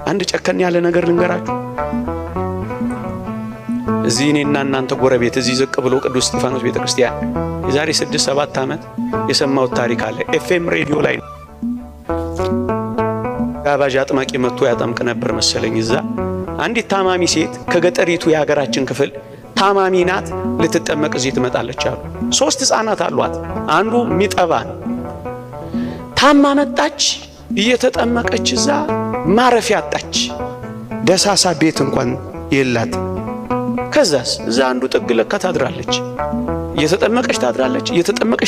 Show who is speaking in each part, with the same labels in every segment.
Speaker 1: አንድ ጨከን ያለ ነገር ልንገራችሁ። እዚህ እኔና እናንተ ጎረቤት እዚህ ዝቅ ብሎ ቅዱስ እስጢፋኖስ ቤተክርስቲያን የዛሬ 6-7 ዓመት የሰማሁት ታሪክ አለ። ኤፍኤም ሬዲዮ ላይ ጋባዥ አጥማቂ መጥቶ ያጠምቅ ነበር መሰለኝ። እዛ አንዲት ታማሚ ሴት ከገጠሪቱ የሀገራችን ክፍል ታማሚ ናት፣ ልትጠመቅ እዚህ ትመጣለች አሉ። 3 ህፃናት አሏት፣ አንዱ ሚጠባን። ታማ መጣች፣ እየተጠመቀች እዛ ማረፊያ አጣች። ደሳሳ ቤት እንኳን የላት። ከዛስ እዛ አንዱ ጥግ ለካ ታድራለች፣ እየተጠመቀች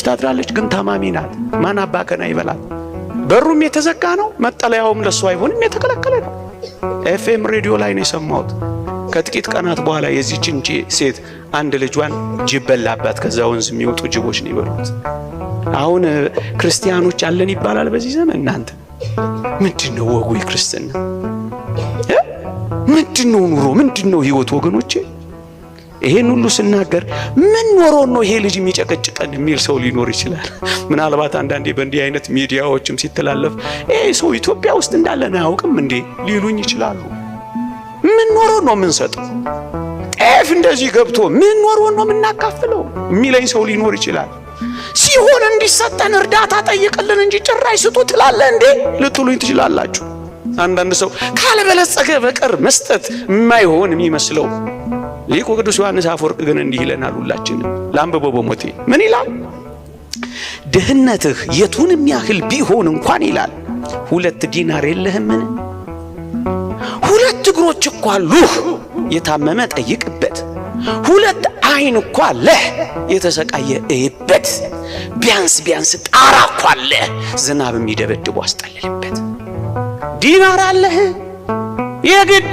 Speaker 1: ታድራለች፣ ግን ታማሚ ናት። ማን አባከና ይበላል? በሩም የተዘጋ ነው፣ መጠለያውም ለሷ አይሆንም፣ የተከለከለ ነው። ኤፍኤም ሬዲዮ ላይ ነው የሰማሁት። ከጥቂት ቀናት በኋላ የዚህችን ሴት አንድ ልጇን ጅብ በላባት። ከዛ ወንዝ የሚወጡ ጅቦች ነው ይበሉት። አሁን ክርስቲያኖች አለን ይባላል በዚህ ዘመን። እናንተ ምንድነው ወጉ? ክርስትና ምንድነው? ኑሮ ምንድነው? ህይወት ወገኖቼ፣ ይሄን ሁሉ ስናገር ምን ኖሮ ነው ይሄ ልጅ የሚጨቀጭቀን የሚል ሰው ሊኖር ይችላል። ምናልባት አንዳንዴ በእንዲህ አይነት ሚዲያዎችም ሲተላለፍ ይሄ ሰው ኢትዮጵያ ውስጥ እንዳለን አያውቅም እንዴ ሊሉኝ ይችላሉ። ምን ኖሮ ነው የምንሰጠው? ጤፍ እንደዚህ ገብቶ ምን ኖሮ ነው የምናካፍለው የሚለኝ ሰው ሊኖር ይችላል። ሲሆን እንዲሰጠን እርዳታ ጠይቅልን እንጂ ጭራሽ ስጡ ትላለህ እንዴ ልትሉኝ ትችላላችሁ። አንዳንድ ሰው ካልበለጸገ በቀር መስጠት የማይሆን የሚመስለው ሊቁ ቅዱስ ዮሐንስ አፈወርቅ ግን እንዲህ ይለናል። ሁላችንም ላንብበው በሞቴ ምን ይላል? ድህነትህ የቱንም ያህል ቢሆን እንኳን ይላል 2 ዲናር የለህምን? 2 እግሮች እኮ አሉህ፣ የታመመ ጠይቅበት። 2 አይን እኮ አለህ፣ የተሰቃየ እይበት። ቢያንስ ጣራ እኮ አለህ፣ ዝናብ የሚደበድቡ አስጠልልበት። ዲናር አለህ የግድ